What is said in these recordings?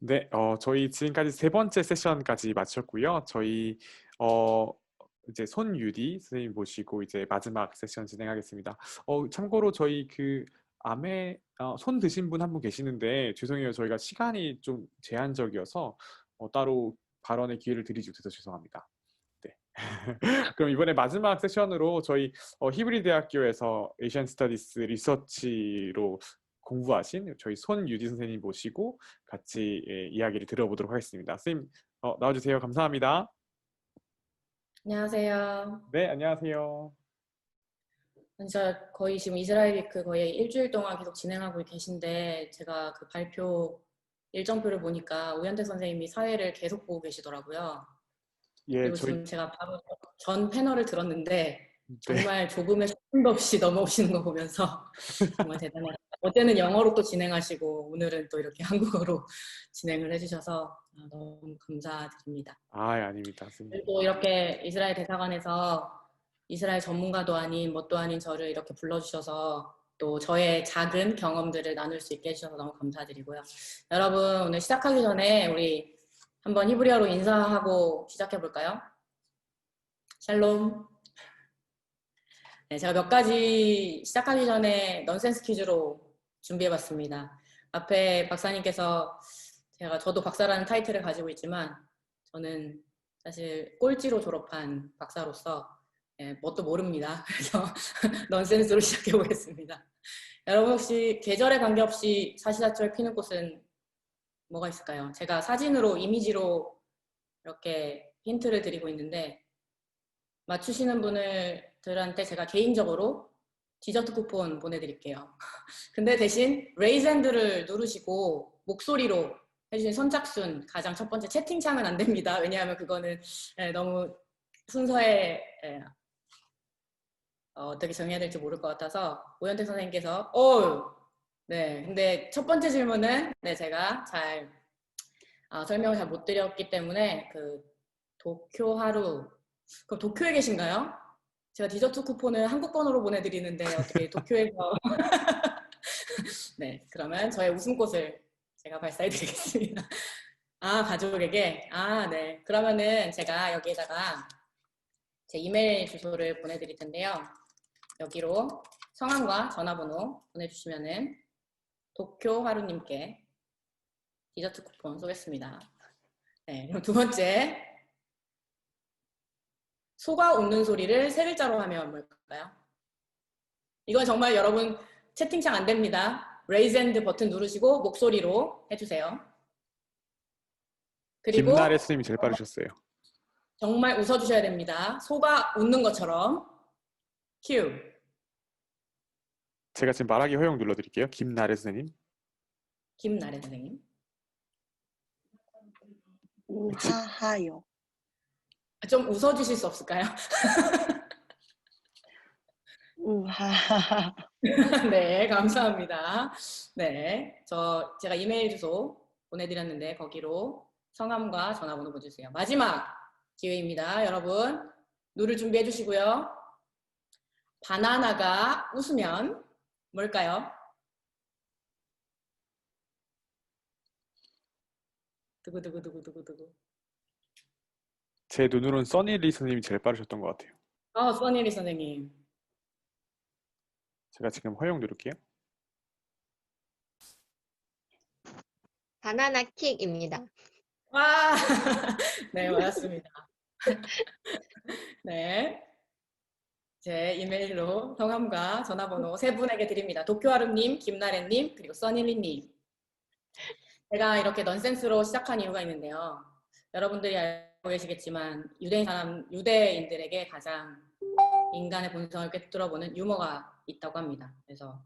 네, 저희 지금까지 세 번째 세션까지 마쳤고요. 저희 어, 이제 손유리 선생님 모시고 이제 마지막 세션 진행하겠습니다. 참고로 저희 그 암에 손 드신 분 한 분 계시는데 죄송해요. 저희가 시간이 좀 제한적이어서 따로 발언의 기회를 드리지 못해서 죄송합니다. 네. 그럼 이번에 마지막 세션으로 저희 히브리 대학교에서 에이시안 스터디스 리서치로 공부하신 저희 손유지 선생님 모시고 같이 이야기를 들어보도록 하겠습니다. 선생님 나와주세요. 감사합니다. 안녕하세요. 네, 안녕하세요. 진짜 거의 지금 이스라엘 위크 거의 일주일 동안 계속 진행하고 계신데 제가 그 발표 일정표를 보니까 오현태 선생님이 사회를 계속 보고 계시더라고요. 예, 그리고 저희 지금 제가 바로 전 패널을 들었는데 네. 정말 조금의 소금도 없이 넘어오시는 거 보면서 정말 대단하다. 어제는 영어로 또 진행하시고 오늘은 또 이렇게 한국어로 진행을 해주셔서 너무 감사드립니다. 아닙니다, 선생님. 그리고 이렇게 이스라엘 대사관에서 이스라엘 전문가도 아닌 뭣도 아닌 저를 이렇게 불러주셔서 또 저의 작은 경험들을 나눌 수 있게 해주셔서 너무 감사드리고요. 여러분 오늘 시작하기 전에 우리 한번 히브리어로 인사하고 시작해 볼까요? 샬롬. 네, 제가 몇 가지 시작하기 전에 넌센스 퀴즈로 준비해봤습니다. 앞에 박사님께서 저도 박사라는 타이틀을 가지고 있지만 저는 사실 꼴찌로 졸업한 박사로서 뭣도 모릅니다. 그래서 넌센스로 시작해 보겠습니다. 여러분 혹시 계절에 관계없이 사시사철 피는 꽃은 뭐가 있을까요? 제가 사진으로 이미지로 이렇게 힌트를 드리고 있는데 맞추시는 분들한테 제가 개인적으로 디저트 쿠폰 보내드릴게요. 근데 대신 레이즈 핸드를 누르시고 목소리로 해주신 선착순 가장 첫 번째 채팅창은 안 됩니다. 왜냐하면 그거는 너무 순서에 어떻게 정해야 될지 모를 것 같아서 오현태 선생님께서 네, 근데 첫 번째 질문은 제가 잘 설명을 잘 못 드렸기 때문에 그 도쿄 하루 그럼 도쿄에 계신가요? 제가 디저트 쿠폰을 한국번호로 보내드리는데 어떻게 도쿄에서 네, 그러면 저의 웃음꽃을 제가 발사해드리겠습니다. 가족에게? 네. 그러면은 제가 여기에다가 제 이메일 주소를 보내드릴 텐데요. 여기로 성함과 전화번호 보내주시면은 도쿄 하루님께 디저트 쿠폰 쏘겠습니다. 네, 그럼 두 번째. 소가 웃는 소리를 세 글자로 하면 뭘까요? 이건 정말 여러분 채팅창 안 됩니다. 레이즈 핸드 버튼 누르시고 목소리로 해주세요. 김나래 그리고 선생님이 제일 빠르셨어요. 정말 웃어주셔야 됩니다. 소가 웃는 것처럼. 큐. 제가 지금 말하기 허용 눌러드릴게요. 김나래 선생님. 김나래 선생님. 우하하요. 좀 웃어주실 수 없을까요? 우하하하. 네, 감사합니다. 네, 제가 이메일 주소 보내드렸는데 거기로 성함과 전화번호 보내주세요. 마지막 기회입니다. 여러분, 누를 준비해 주시고요. 바나나가 웃으면 뭘까요? 두구두구두구두구두구. 제 눈으로는 써니리 선생님이 제일 빠르셨던 것 같아요. 써니리 선생님. 제가 지금 허용 누를게요. 바나나 킥입니다. 와, 네, 맞았습니다. 네. 제 이메일로 성함과 전화번호 세 분에게 드립니다. 도쿄하루님, 김나래님, 그리고 써니리님. 제가 이렇게 넌센스로 시작한 이유가 있는데요. 여러분들이 알고 계시겠지만 유대인들에게 가장 인간의 본성을 꿰뚫어보는 유머가 있다고 합니다. 그래서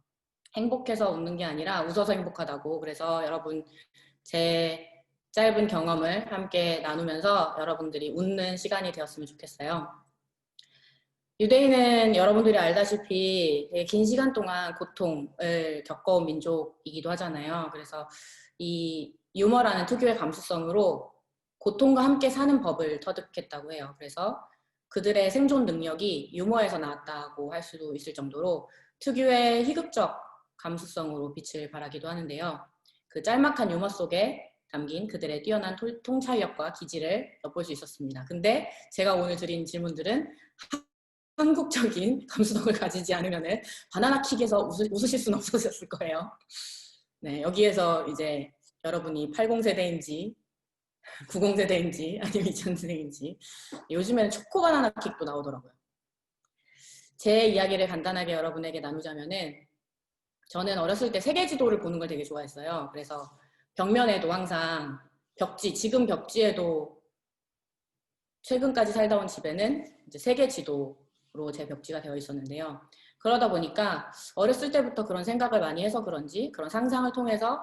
행복해서 웃는 게 아니라 웃어서 행복하다고. 그래서 여러분 제 짧은 경험을 함께 나누면서 여러분들이 웃는 시간이 되었으면 좋겠어요. 유대인은 여러분들이 알다시피 되게 긴 시간 동안 고통을 겪어온 민족이기도 하잖아요. 그래서 이 유머라는 특유의 감수성으로 고통과 함께 사는 법을 터득했다고 해요. 그래서 그들의 생존 능력이 유머에서 나왔다고 할 수도 있을 정도로 특유의 희극적 감수성으로 빛을 발하기도 하는데요. 그 짤막한 유머 속에 담긴 그들의 뛰어난 통찰력과 기지를 엿볼 수 있었습니다. 근데 제가 오늘 드린 질문들은 한국적인 감수성을 가지지 않으면 바나나킥에서 웃으실 수는 없으셨을 거예요. 네, 여기에서 이제 여러분이 80세대인지 90세대인지 아니면 2000세대인지 요즘에는 초코바나나킥도 나오더라고요. 제 이야기를 간단하게 여러분에게 나누자면은 저는 어렸을 때 세계지도를 보는 걸 되게 좋아했어요. 그래서 벽면에도 항상 벽지, 지금 벽지에도 최근까지 살다 온 집에는 이제 세계지도로 제 벽지가 되어 있었는데요. 그러다 보니까 어렸을 때부터 그런 생각을 많이 해서 그런지 그런 상상을 통해서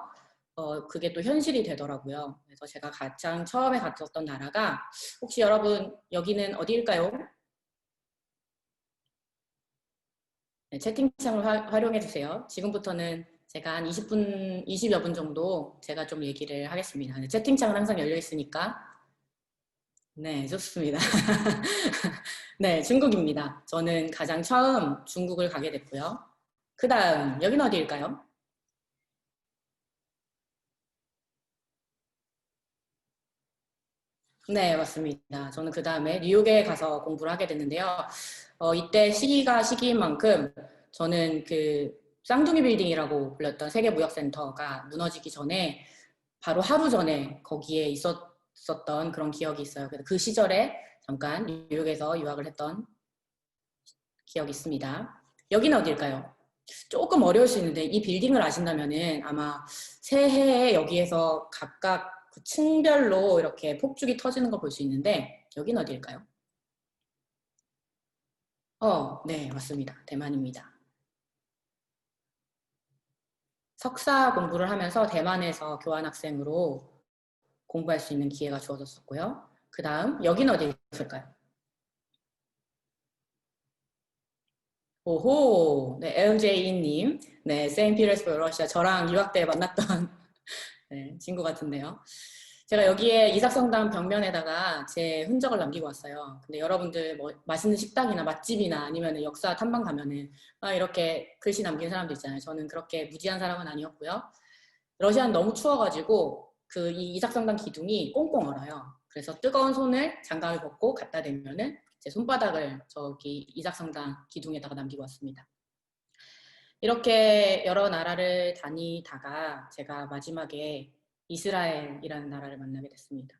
그게 또 현실이 되더라고요. 그래서 제가 가장 처음에 갔었던 나라가 혹시 여러분 여기는 어디일까요? 네, 채팅창을 활용해 주세요. 지금부터는 제가 한 20분, 20여 분 정도 제가 좀 얘기를 하겠습니다. 네, 채팅창은 항상 열려 있으니까. 네, 좋습니다. 네, 중국입니다. 저는 가장 처음 중국을 가게 됐고요. 그 다음, 여기는 어디일까요? 네, 맞습니다. 저는 그 다음에 뉴욕에 가서 공부를 하게 됐는데요. 이때 시기가 시기인 만큼 저는 그 쌍둥이 빌딩이라고 불렸던 세계무역센터가 무너지기 전에 바로 하루 전에 거기에 있었던 그런 기억이 있어요. 그래서 그 시절에 잠깐 뉴욕에서 유학을 했던 기억이 있습니다. 여기는 어딜까요? 조금 어려울 수 있는데 이 빌딩을 아신다면은 아마 새해에 여기에서 각각 그 층별로 이렇게 폭죽이 터지는 걸 볼 수 있는데 여기는 어딜까요? 네, 맞습니다. 대만입니다. 석사 공부를 하면서 대만에서 교환학생으로 공부할 수 있는 기회가 주어졌었고요. 그 다음 여기는 어디 있을까요? 오호, 네, LJ님, 네, 세인피터스버그 러시아 저랑 유학 때 만났던 네, 친구 같은데요. 제가 여기에 이삭성당 벽면에다가 제 흔적을 남기고 왔어요. 근데 여러분들 뭐 맛있는 식당이나 맛집이나 아니면 역사 탐방 가면은 이렇게 글씨 남긴 사람도 있잖아요. 저는 그렇게 무지한 사람은 아니었고요. 러시아는 너무 추워가지고 그 이 이삭성당 기둥이 꽁꽁 얼어요. 그래서 뜨거운 손을 장갑을 벗고 갖다 대면은 제 손바닥을 저기 이삭성당 기둥에다가 남기고 왔습니다. 이렇게 여러 나라를 다니다가 제가 마지막에 이스라엘이라는 나라를 만나게 됐습니다.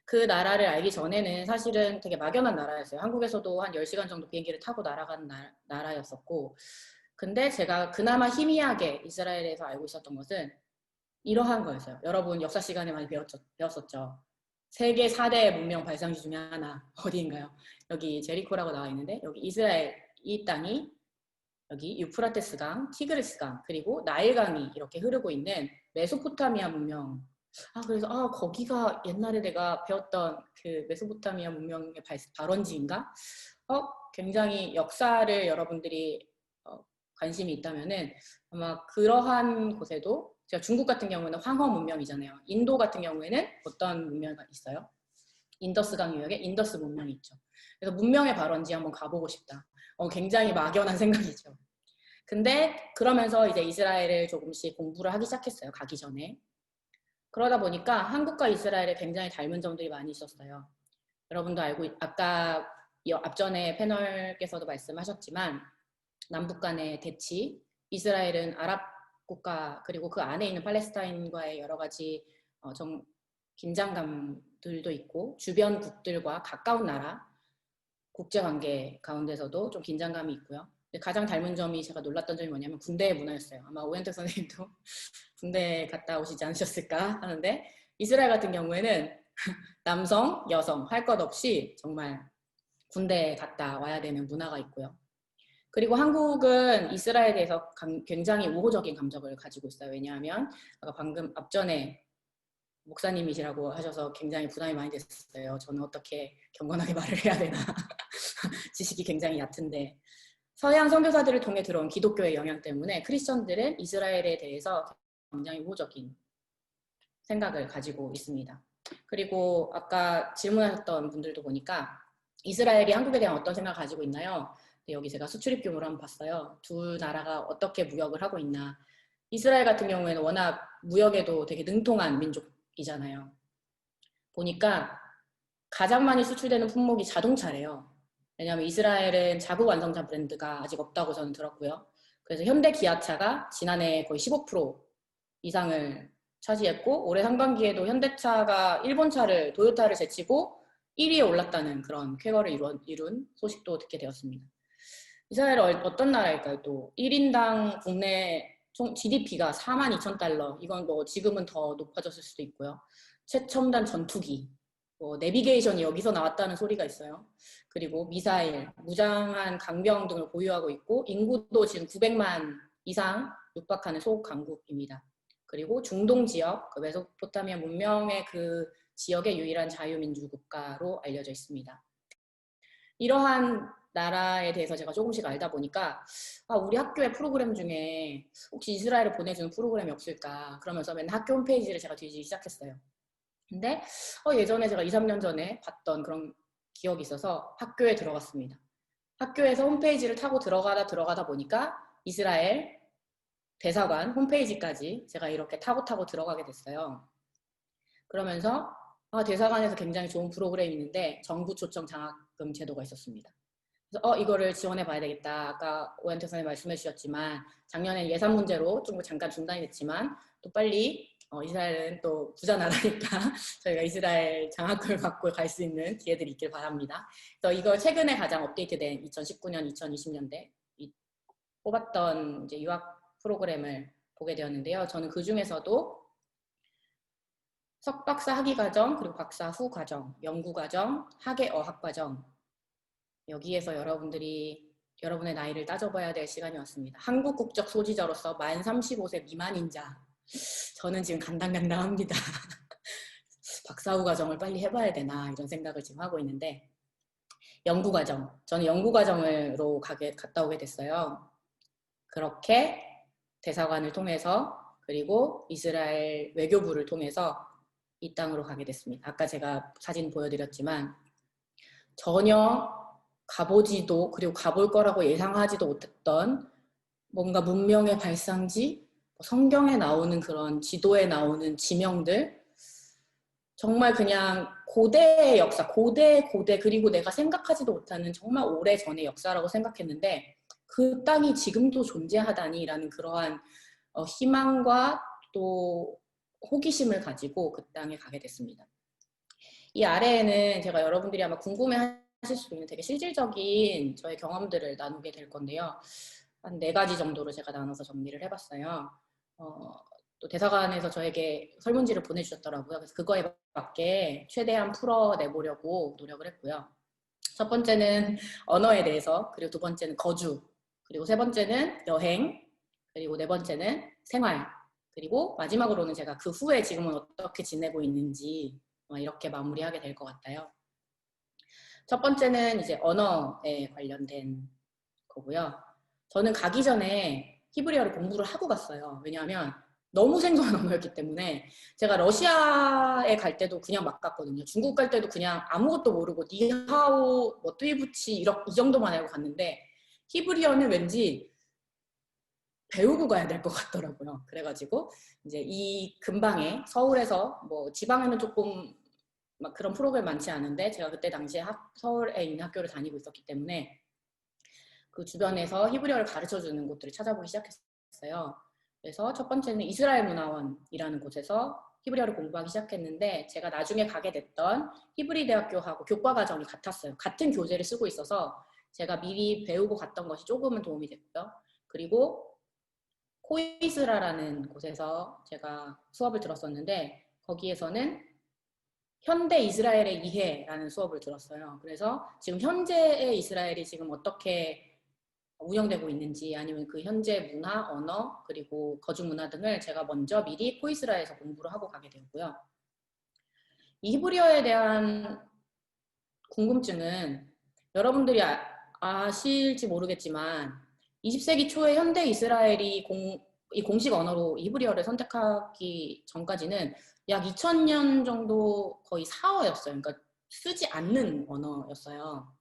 그 나라를 알기 전에는 사실은 되게 막연한 나라였어요. 한국에서도 한 10시간 정도 비행기를 타고 날아간 나라였었고, 근데 제가 그나마 희미하게 이스라엘에서 알고 있었던 것은 이러한 거였어요. 여러분 역사 시간에 많이 배웠었죠. 세계 4대 문명 발상지 중에 하나 어디인가요? 여기 제리코라고 나와 있는데 여기 이스라엘 이 땅이 여기 유프라테스강, 티그리스강, 그리고 나일강이 이렇게 흐르고 있는 메소포타미아 문명. 그래서 거기가 옛날에 내가 배웠던 그 메소포타미아 문명의 발원지인가? 굉장히 역사를 여러분들이 관심이 있다면은 아마 그러한 곳에도 제가 중국 같은 경우는 황허 문명이잖아요. 인도 같은 경우에는 어떤 문명이 있어요? 인더스강 유역에 인더스 문명이 있죠. 그래서 문명의 발원지 한번 가보고 싶다. 굉장히 막연한 생각이죠. 근데 그러면서 이제 이스라엘을 조금씩 공부를 하기 시작했어요. 가기 전에. 그러다 보니까 한국과 이스라엘에 굉장히 닮은 점들이 많이 있었어요. 여러분도 아까 앞전에 패널께서도 말씀하셨지만 남북 간의 대치, 이스라엘은 아랍 국가 그리고 그 안에 있는 팔레스타인과의 여러 가지 좀 긴장감들도 있고 주변 국들과 가까운 나라 국제관계 가운데서도 좀 긴장감이 있고요. 가장 닮은 점이 제가 놀랐던 점이 뭐냐면 군대의 문화였어요. 아마 오현택 선생님도 군대 갔다 오시지 않으셨을까 하는데 이스라엘 같은 경우에는 남성, 여성 할 것 없이 정말 군대에 갔다 와야 되는 문화가 있고요. 그리고 한국은 이스라엘에 대해서 굉장히 우호적인 감정을 가지고 있어요. 왜냐하면 방금 앞전에 목사님이시라고 하셔서 굉장히 부담이 많이 됐어요. 저는 어떻게 경건하게 말을 해야 되나. 지식이 굉장히 얕은데 서양 선교사들을 통해 들어온 기독교의 영향 때문에 크리스천들은 이스라엘에 대해서 굉장히 우호적인 생각을 가지고 있습니다. 그리고 아까 질문하셨던 분들도 보니까 이스라엘이 한국에 대한 어떤 생각을 가지고 있나요? 여기 제가 수출입 규모를 한번 봤어요. 두 나라가 어떻게 무역을 하고 있나. 이스라엘 같은 경우에는 워낙 무역에도 되게 능통한 품목이잖아요. 보니까 가장 많이 수출되는 품목이 자동차래요. 왜냐하면 이스라엘은 자국 완성차 브랜드가 아직 없다고 저는 들었고요. 그래서 현대 기아차가 지난해 거의 15% 이상을 차지했고 올해 상반기에도 현대차가 일본차를 토요타를 제치고 1위에 올랐다는 그런 쾌거를 이룬 소식도 듣게 되었습니다. 이스라엘은 어떤 나라일까요? 또 1인당 국내 총 GDP가 42,000달러. 이건 뭐 지금은 더 높아졌을 수도 있고요. 최첨단 전투기, 뭐 내비게이션이 여기서 나왔다는 소리가 있어요. 그리고 미사일, 무장한 강병 등을 보유하고 있고 인구도 지금 900만 이상 육박하는 소강국입니다. 그리고 중동 지역, 그 메소포타미아 문명의 그 지역의 유일한 자유민주 국가로 알려져 있습니다. 이러한 나라에 대해서 제가 조금씩 알다 보니까 우리 학교의 프로그램 중에 혹시 이스라엘을 보내주는 프로그램이 없을까 그러면서 맨날 학교 홈페이지를 제가 뒤지기 시작했어요. 근데 예전에 제가 2, 3년 전에 봤던 그런 기억이 있어서 학교에 들어갔습니다. 학교에서 홈페이지를 타고 들어가다 보니까 이스라엘 대사관 홈페이지까지 제가 이렇게 타고 들어가게 됐어요. 그러면서 대사관에서 굉장히 좋은 프로그램이 있는데 정부 초청 장학금 제도가 있었습니다. 그래서 이거를 지원해 봐야 되겠다. 아까 오현태 선생님 말씀해 주셨지만 작년에 예산 문제로 좀 잠깐 중단이 됐지만 또 빨리 이스라엘은 또 부자 나라니까 저희가 이스라엘 장학금을 받고 갈 수 있는 기회들이 있길 바랍니다. 그래서 이걸 최근에 가장 업데이트된 2019년, 2020년대 뽑았던 이제 유학 프로그램을 보게 되었는데요. 저는 그 중에서도 석박사 학위과정, 그리고 박사 후과정, 연구과정, 학예 어학과정 여기에서 여러분의 나이를 따져봐야 될 시간이 왔습니다. 한국 국적 소지자로서 만 35세 미만인 자 저는 지금 간당간당합니다. 박사후 과정을 빨리 해봐야 되나 이런 생각을 지금 하고 있는데 연구과정, 저는 연구과정으로 갔다 오게 됐어요. 그렇게 대사관을 통해서 그리고 이스라엘 외교부를 통해서 이 땅으로 가게 됐습니다. 아까 제가 사진 보여드렸지만 전혀 가보지도 그리고 가볼 거라고 예상하지도 못했던 뭔가 문명의 발상지, 성경에 나오는 그런 지도에 나오는 지명들 정말 그냥 고대의 역사, 고대 그리고 내가 생각하지도 못하는 정말 오래전의 역사라고 생각했는데 그 땅이 지금도 존재하다니라는 그러한 희망과 또 호기심을 가지고 그 땅에 가게 됐습니다. 이 아래에는 제가 여러분들이 아마 궁금해하실 수도 있는 되게 실질적인 저의 경험들을 나누게 될 건데요. 한 4가지 정도로 제가 나눠서 정리를 해봤어요. 또 대사관에서 저에게 설문지를 보내주셨더라고요. 그래서 그거에 맞게 최대한 풀어내보려고 노력을 했고요. 첫 번째는 언어에 대해서, 그리고 두 번째는 거주, 그리고 세 번째는 여행, 그리고 네 번째는 생활, 그리고 마지막으로는 제가 그 후에 지금은 어떻게 지내고 있는지 이렇게 마무리하게 될 것 같아요. 첫 번째는 이제 언어에 관련된 거고요. 저는 가기 전에 히브리어를 공부를 하고 갔어요. 왜냐하면 너무 생소한 언어였기 때문에 제가 러시아에 갈 때도 그냥 막 갔거든요. 중국 갈 때도 그냥 아무것도 모르고 니하오, 뭐 뚜이부치 이 정도만 알고 갔는데 히브리어는 왠지 배우고 가야 될 것 같더라고요. 그래가지고 이제 이 근방에 서울에서 뭐 지방에는 조금 막 그런 프로그램 많지 않은데 제가 그때 당시에 서울에 있는 학교를 다니고 있었기 때문에 그 주변에서 히브리어를 가르쳐주는 곳들을 찾아보기 시작했어요. 그래서 첫 번째는 이스라엘 문화원이라는 곳에서 히브리어를 공부하기 시작했는데 제가 나중에 가게 됐던 히브리 대학교하고 교과 과정이 같았어요. 같은 교재를 쓰고 있어서 제가 미리 배우고 갔던 것이 조금은 도움이 됐고요. 그리고 코이스라라는 곳에서 제가 수업을 들었었는데 거기에서는 현대 이스라엘의 이해라는 수업을 들었어요. 그래서 지금 현재의 이스라엘이 지금 어떻게 운영되고 있는지 아니면 그 현재 문화, 언어, 그리고 거주 문화 등을 제가 먼저 미리 코이스라에서 공부를 하고 가게 되었고요. 이 히브리어에 대한 궁금증은 여러분들이 아실지 모르겠지만 20세기 초에 현대 이스라엘이 이 공식 언어로 히브리어를 선택하기 전까지는 약 2000년 정도 거의 사어였어요. 그러니까 쓰지 않는 언어였어요.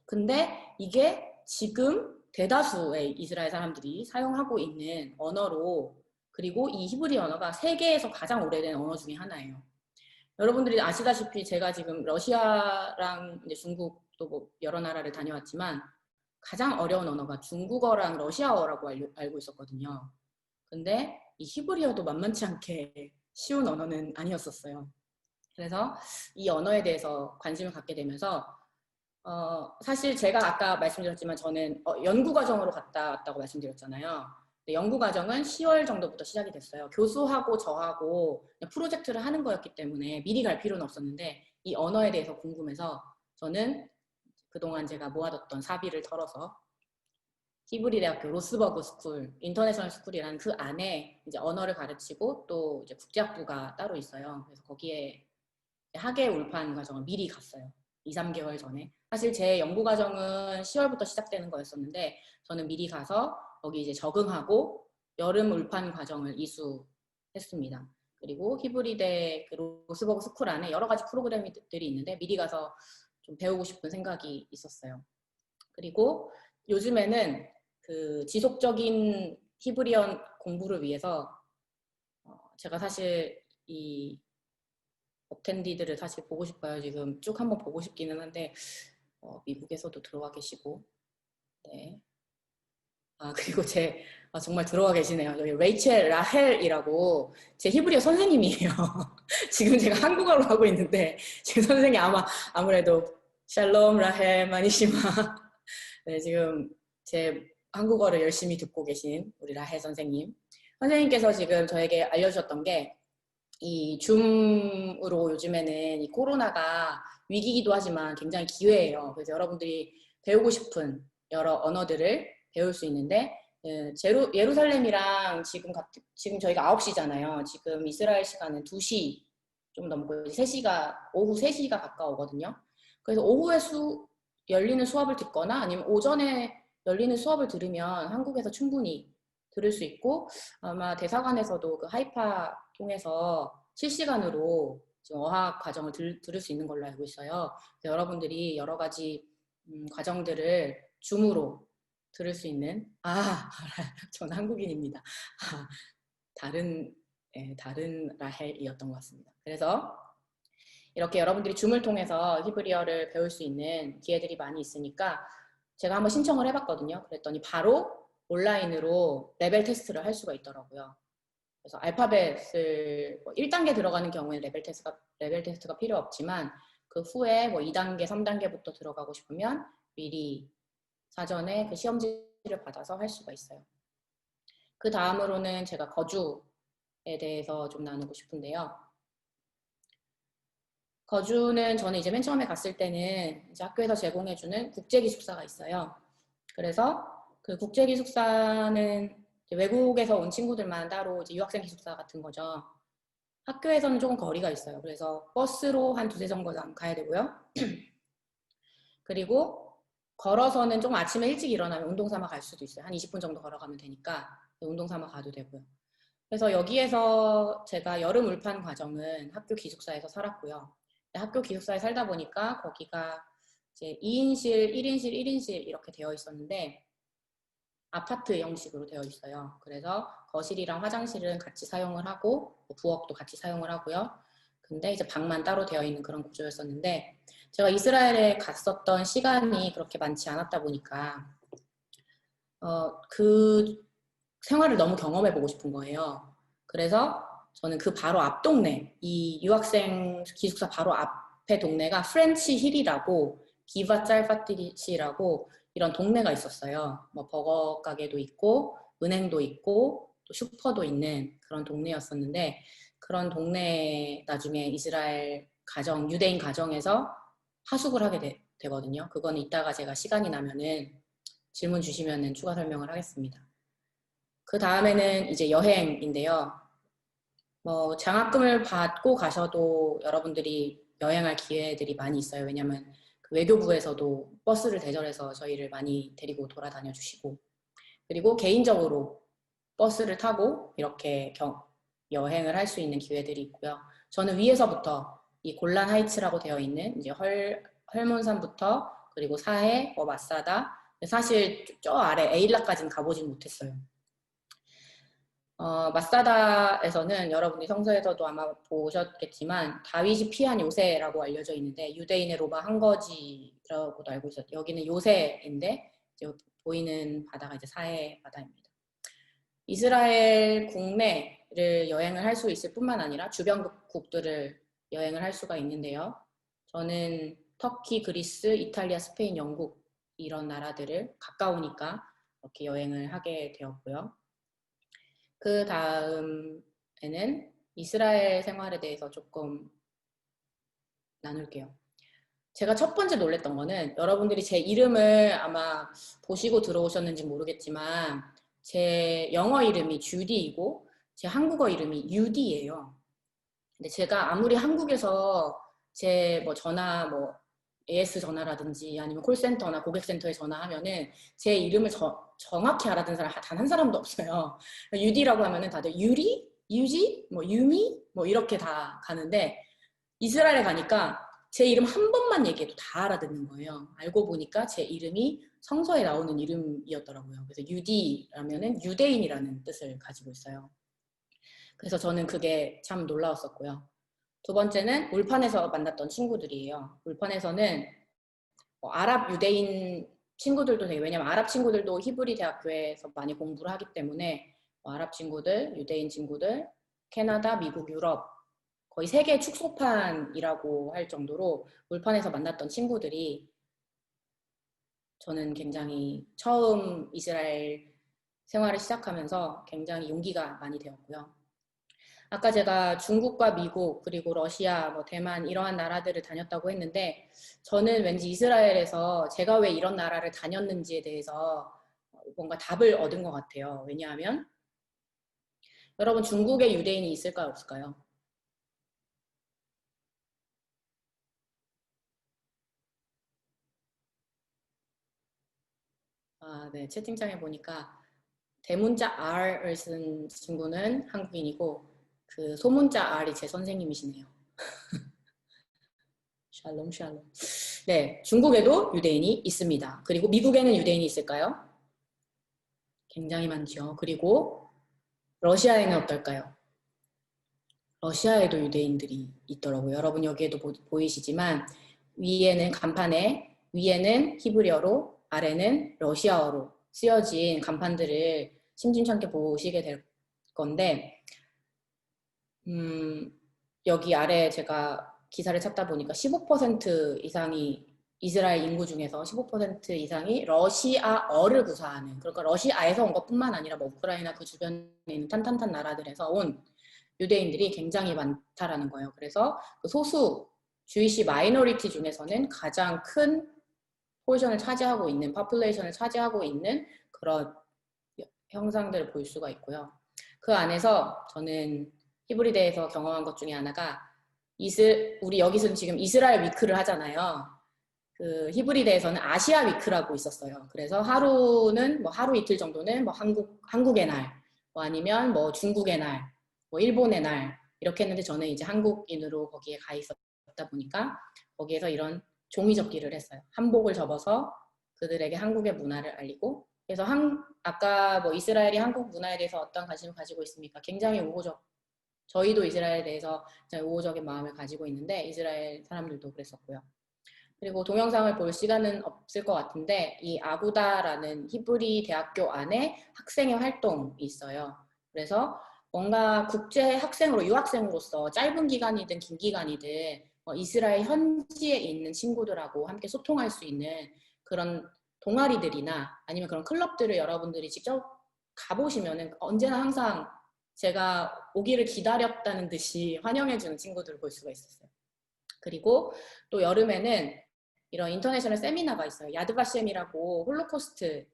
근데 이게 지금 대다수의 이스라엘 사람들이 사용하고 있는 언어로 그리고 이 히브리 언어가 세계에서 가장 오래된 언어 중에 하나예요. 여러분들이 아시다시피 제가 지금 러시아랑 이제 중국도 뭐 여러 나라를 다녀왔지만 가장 어려운 언어가 중국어랑 러시아어라고 알고 있었거든요. 근데 이 히브리어도 만만치 않게 쉬운 언어는 아니었었어요. 그래서 이 언어에 대해서 관심을 갖게 되면서 사실 제가 아까 말씀드렸지만 저는 연구 과정으로 갔다 왔다고 말씀드렸잖아요. 연구 과정은 10월 정도부터 시작이 됐어요. 교수하고 저하고 프로젝트를 하는 거였기 때문에 미리 갈 필요는 없었는데 이 언어에 대해서 궁금해서 저는 그동안 제가 모아뒀던 사비를 털어서 히브리 대학교 로스버그 스쿨, 인터내셔널 스쿨이라는 그 안에 이제 언어를 가르치고 또 이제 국제학부가 따로 있어요. 그래서 거기에 학예 울판 과정을 미리 갔어요. 2, 3개월 전에. 사실 제 연구 과정은 10월부터 시작되는 거였었는데 저는 미리 가서 거기 이제 적응하고 여름 울판 과정을 이수했습니다. 그리고 히브리대 그 로스버그 스쿨 안에 여러 가지 프로그램들이 있는데 미리 가서 좀 배우고 싶은 생각이 있었어요. 그리고 요즘에는 그 지속적인 히브리어 공부를 위해서 제가 사실 이 어텐디들을 사실 보고 싶어요. 지금 쭉 한번 보고 싶기는 한데 미국에서도 들어와 계시고 네. 그리고 정말 들어와 계시네요. 여기 레이첼 라헬이라고 제 히브리어 선생님이에요. 지금 제가 한국어로 하고 있는데 제 선생님이 아무래도 샬롬 라헬 마니시마 네, 지금 제 한국어를 열심히 듣고 계신 우리 라헬 선생님. 선생님께서 지금 저에게 알려주셨던 게 이 줌으로 요즘에는 이 코로나가 위기이기도 하지만 굉장히 기회예요. 그래서 여러분들이 배우고 싶은 여러 언어들을 배울 수 있는데 예루살렘이랑 지금 저희가 9시잖아요. 지금 이스라엘 시간은 2시 좀 넘고 3시가 오후 3시가 가까우거든요. 그래서 오후에 열리는 수업을 듣거나 아니면 오전에 열리는 수업을 들으면 한국에서 충분히 들을 수 있고 아마 대사관에서도 그 하이파 통해서 실시간으로 지금 어학 과정을 들을 수 있는 걸로 알고 있어요. 여러분들이 여러 가지 과정들을 줌으로 들을 수 있는 저는 한국인입니다. 다른 라헬이었던 것 같습니다. 그래서 이렇게 여러분들이 줌을 통해서 히브리어를 배울 수 있는 기회들이 많이 있으니까 제가 한번 신청을 해봤거든요. 그랬더니 바로 온라인으로 레벨 테스트를 할 수가 있더라고요. 그래서 알파벳을 1단계 들어가는 경우에는 레벨 테스트가 필요 없지만 그 후에 2단계, 3단계부터 들어가고 싶으면 미리 사전에 그 시험지를 받아서 할 수가 있어요. 그 다음으로는 제가 거주에 대해서 좀 나누고 싶은데요. 거주는 저는 이제 맨 처음에 갔을 때는 이제 학교에서 제공해주는 국제기숙사가 있어요. 그래서 그 국제기숙사는 외국에서 온 친구들만 따로 이제 유학생 기숙사 같은 거죠. 학교에서는 조금 거리가 있어요. 그래서 버스로 한 2-3정거장 가야 되고요. 그리고 걸어서는 조금 아침에 일찍 일어나면 운동 삼아 갈 수도 있어요. 한 20분 정도 걸어가면 되니까 운동 삼아 가도 되고요. 그래서 여기에서 제가 여름 울판 과정은 학교 기숙사에서 살았고요. 학교 기숙사에 살다 보니까 거기가 이제 2인실, 1인실, 1인실 이렇게 되어 있었는데 아파트 형식으로 되어 있어요. 그래서 거실이랑 화장실은 같이 사용을 하고 부엌도 같이 사용을 하고요. 근데 이제 방만 따로 되어 있는 그런 구조였었는데 제가 이스라엘에 갔었던 시간이 그렇게 많지 않았다 보니까 그 생활을 너무 경험해보고 싶은 거예요. 그래서 저는 그 바로 앞 동네, 이 유학생 기숙사 바로 앞에 동네가 프렌치 힐이라고 기바 짤파티시라고 이런 동네가 있었어요. 뭐 버거 가게도 있고 은행도 있고 또 슈퍼도 있는 그런 동네였었는데 그런 동네에 나중에 이스라엘 가정, 유대인 가정에서 하숙을 하게 되거든요. 그건 이따가 제가 시간이 나면은 질문 주시면은 추가 설명을 하겠습니다. 그 다음에는 이제 여행인데요. 뭐 장학금을 받고 가셔도 여러분들이 여행할 기회들이 많이 있어요. 왜냐하면 그 외교부에서도 버스를 대절해서 저희를 많이 데리고 돌아다녀 주시고 그리고 개인적으로 버스를 타고 이렇게 여행을 할 수 있는 기회들이 있고요. 저는 위에서부터 이 골란 하이츠라고 되어 있는 이제 헐몬산부터 그리고 사해, 마사다 사실 저 아래 에일라까지는 가보진 못했어요. 마사다에서는 여러분이 성서에서도 아마 보셨겠지만 다윗이 피한 요새라고 알려져 있는데 유대인의 로마 한 거지라고도 알고 있었죠. 여기는 요새인데 이제 보이는 바다가 이제 사해 바다입니다. 이스라엘 국내를 여행을 할 수 있을 뿐만 아니라 주변 국들을 여행을 할 수가 있는데요. 저는 터키, 그리스, 이탈리아, 스페인, 영국 이런 나라들을 가까우니까 이렇게 여행을 하게 되었고요. 그 다음에는 이스라엘 생활에 대해서 조금 나눌게요. 제가 첫 번째 놀랬던 거는 여러분들이 제 이름을 아마 보시고 들어오셨는지 모르겠지만 제 영어 이름이 주디이고 제 한국어 이름이 유디예요. 근데 제가 아무리 한국에서 제 뭐 전화 뭐 AS 전화라든지 아니면 콜센터나 고객센터에 전화하면은 제 이름을 정확히 알아듣는 사람 단 한 사람도 없어요. 유디라고 하면은 다들 유리? 유지? 뭐 유미? 뭐 이렇게 다 가는데 이스라엘에 가니까 제 이름 한 번만 얘기해도 다 알아듣는 거예요. 알고 보니까 제 이름이 성서에 나오는 이름이었더라고요. 그래서 유디라면은 유대인이라는 뜻을 가지고 있어요. 그래서 저는 그게 참 놀라웠었고요. 두 번째는 울판에서 만났던 친구들이에요. 울판에서는 아랍 유대인 친구들도 되게, 왜냐면 아랍 친구들도 히브리 대학교에서 많이 공부를 하기 때문에 아랍 친구들, 유대인 친구들, 캐나다, 미국, 유럽 거의 세계 축소판이라고 할 정도로 울판에서 만났던 친구들이 저는 굉장히 처음 이스라엘 생활을 시작하면서 굉장히 용기가 많이 되었고요. 아까 제가 중국과 미국 그리고 러시아, 뭐 대만 이러한 나라들을 다녔다고 했는데 저는 왠지 이스라엘에서 제가 왜 이런 나라를 다녔는지에 대해서 뭔가 답을 얻은 것 같아요. 왜냐하면 여러분 중국에 유대인이 있을까요? 없을까요? 네. 채팅창에 보니까 대문자 R을 쓴 친구는 한국인이고 그 소문자 R이 제 선생님이시네요. 샬롬 샬롬. 네, 중국에도 유대인이 있습니다. 그리고 미국에는 유대인이 있을까요? 굉장히 많죠. 그리고 러시아에는 어떨까요? 러시아에도 유대인들이 있더라고요. 여러분 여기에도 보이시지만 위에는 간판에 위에는 히브리어로 아래는 러시아어로 쓰여진 간판들을 심심찮게 보시게 될 건데 여기 아래 제가 기사를 찾다 보니까 15% 이상이 이스라엘 인구 중에서 15% 이상이 러시아어를 구사하는, 그러니까 러시아에서 온 것뿐만 아니라 뭐 우크라이나 그 주변에 있는 탄탄한 나라들에서 온 유대인들이 굉장히 많다라는 거예요. 그래서 그 소수 주이시 마이너리티 중에서는 가장 큰 포지션을 차지하고 있는, 파퓰레이션을 차지하고 있는 그런 형상들을 볼 수가 있고요. 그 안에서 저는 히브리대에서 경험한 것 중에 하나가 우리 여기서는 지금 이스라엘 위크를 하잖아요. 그 히브리대에서는 아시아 위크라고 있었어요. 그래서 하루는 뭐 하루 이틀 정도는 뭐 한국의 날, 뭐 아니면 뭐 중국의 날, 뭐 일본의 날 이렇게 했는데 저는 이제 한국인으로 거기에 가 있었다 보니까 거기에서 이런 종이 접기를 했어요. 한복을 접어서 그들에게 한국의 문화를 알리고, 그래서 아까 뭐 이스라엘이 한국 문화에 대해서 어떤 관심을 가지고 있습니까? 굉장히 우호적. 저희도 이스라엘에 대해서 굉장히 우호적인 마음을 가지고 있는데 이스라엘 사람들도 그랬었고요. 그리고 동영상을 볼 시간은 없을 것 같은데 이 아구다라는 히브리 대학교 안에 학생의 활동이 있어요. 그래서 뭔가 국제 학생으로, 유학생으로서 짧은 기간이든 긴 기간이든 이스라엘 현지에 있는 친구들하고 함께 소통할 수 있는 그런 동아리들이나 아니면 그런 클럽들을 여러분들이 직접 가보시면은 언제나 항상 제가 오기를 기다렸다는 듯이 환영해주는 친구들을 볼 수가 있었어요. 그리고 또 여름에는 이런 인터내셔널 세미나가 있어요. 야드바셴이라고 홀로코스트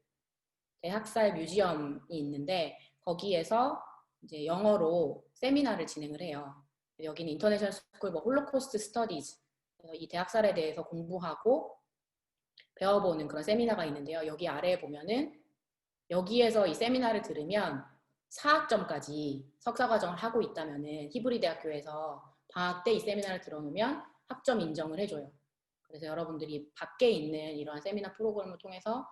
대학살 뮤지엄이 있는데 거기에서 이제 영어로 세미나를 진행을 해요. 여기는 인터내셔널 스쿨 뭐 홀로코스트 스터디즈, 이 대학살에 대해서 공부하고 배워보는 그런 세미나가 있는데요. 여기 아래에 보면은 여기에서 이 세미나를 들으면 4학점까지 석사과정을 하고 있다면은 히브리 대학교에서 방학 때 이 세미나를 들어놓으면 학점 인정을 해줘요. 그래서 여러분들이 밖에 있는 이러한 세미나 프로그램을 통해서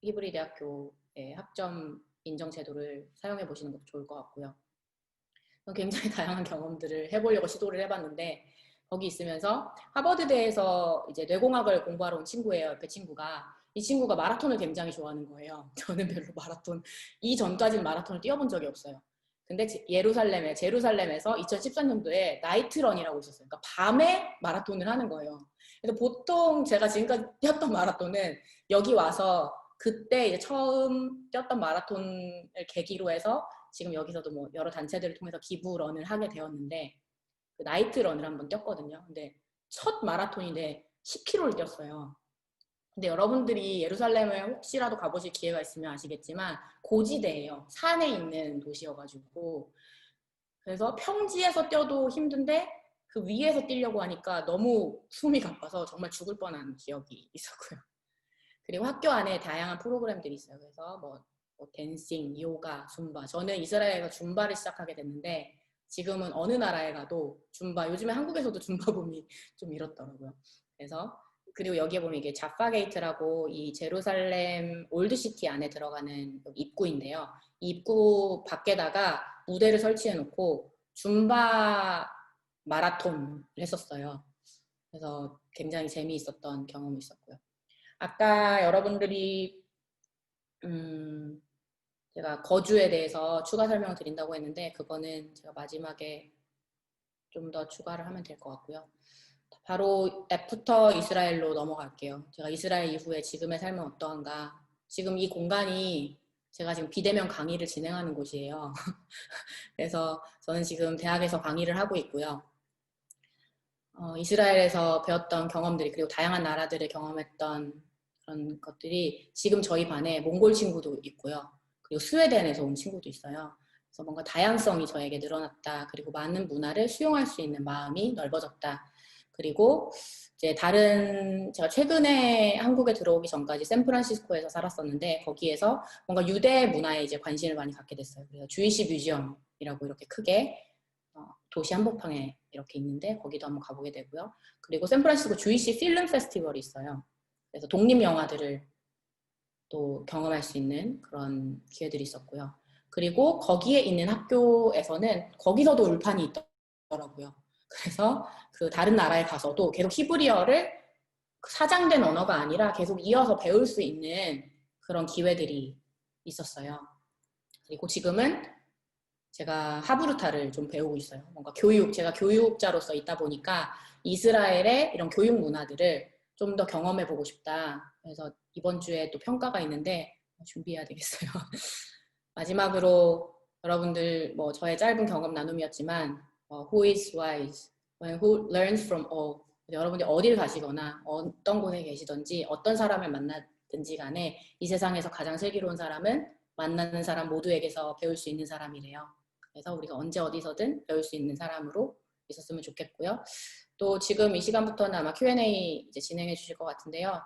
히브리 대학교의 학점 인정 제도를 사용해 보시는 것도 좋을 것 같고요. 굉장히 다양한 경험들을 해보려고 시도를 해봤는데 거기 있으면서 하버드대에서 이제 뇌공학을 공부하러 온 친구예요. 옆에 친구가. 이 친구가 마라톤을 굉장히 좋아하는 거예요. 저는 별로 마라톤, 이전까지는 마라톤을 뛰어본 적이 없어요. 근데 제루살렘에서 2014년도에 나이트런이라고 있었어요. 그러니까 밤에 마라톤을 하는 거예요. 그래서 보통 제가 지금까지 뛰었던 마라톤은 여기 와서 그때 이제 처음 뛰었던 마라톤을 계기로 해서 지금 여기서도 뭐 여러 단체들을 통해서 기부런을 하게 되었는데 그 나이트런을 한번 뛰었거든요. 근데 첫 마라톤인데 10km를 뛰었어요. 근데 여러분들이 예루살렘에 혹시라도 가보실 기회가 있으면 아시겠지만 고지대예요. 산에 있는 도시여가지고 그래서 평지에서 뛰어도 힘든데 그 위에서 뛰려고 하니까 너무 숨이 가빠서 정말 죽을 뻔한 기억이 있었고요. 그리고 학교 안에 다양한 프로그램들이 있어요. 그래서 뭐 댄싱, 요가, 줌바. 저는 이스라엘에서 줌바를 시작하게 됐는데 지금은 어느 나라에 가도 줌바, 요즘에 한국에서도 줌바 붐이 좀 일었더라고요. 그래서 그리고 여기에 보면 이게 자파 게이트라고 이 제루살렘 올드시티 안에 들어가는 입구인데요. 이 입구 밖에다가 무대를 설치해 놓고 줌바 마라톤을 했었어요. 그래서 굉장히 재미있었던 경험이 있었고요. 아까 여러분들이 제가 거주에 대해서 추가 설명을 드린다고 했는데 그거는 제가 마지막에 좀 더 추가를 하면 될 것 같고요. 바로 애프터 이스라엘로 넘어갈게요. 제가 이스라엘 이후에 지금의 삶은 어떠한가. 지금 이 공간이 제가 지금 비대면 강의를 진행하는 곳이에요. 그래서 저는 지금 대학에서 강의를 하고 있고요. 이스라엘에서 배웠던 경험들이 그리고 다양한 나라들을 경험했던 그런 것들이 지금 저희 반에 몽골 친구도 있고요. 그리고 스웨덴에서 온 친구도 있어요. 그래서 뭔가 다양성이 저에게 늘어났다. 그리고 많은 문화를 수용할 수 있는 마음이 넓어졌다. 그리고 이제 제가 최근에 한국에 들어오기 전까지 샌프란시스코에서 살았었는데 거기에서 뭔가 유대 문화에 이제 관심을 많이 갖게 됐어요. 그래서 주이시 뮤지엄이라고 이렇게 크게 도시 한복판에 이렇게 있는데 거기도 한번 가보게 되고요. 그리고 샌프란시스코 주이시 필름 페스티벌이 있어요. 그래서 독립 영화들을 또 경험할 수 있는 그런 기회들이 있었고요. 그리고 거기에 있는 학교에서는 거기서도 울판이 있더라고요. 그래서 그 다른 나라에 가서도 계속 히브리어를 사장된 언어가 아니라 계속 이어서 배울 수 있는 그런 기회들이 있었어요. 그리고 지금은 제가 하브루타를 좀 배우고 있어요. 뭔가 제가 교육자로서 있다 보니까 이스라엘의 이런 교육 문화들을 좀 더 경험해보고 싶다. 그래서 이번 주에 또 평가가 있는데 준비해야 되겠어요. 마지막으로 여러분들 뭐 저의 짧은 경험 나눔이었지만 who is wise when who learns from all. 여러분들이 어딜 가시거나 어떤 곳에 계시든지 어떤 사람을 만나든지 간에 이 세상에서 가장 슬기로운 사람은 만나는 사람 모두에게서 배울 수 있는 사람이래요. 그래서 우리가 언제 어디서든 배울 수 있는 사람으로 있었으면 좋겠고요. 또 지금 이 시간부터는 아마 Q&A 이제 진행해 주실 것 같은데요.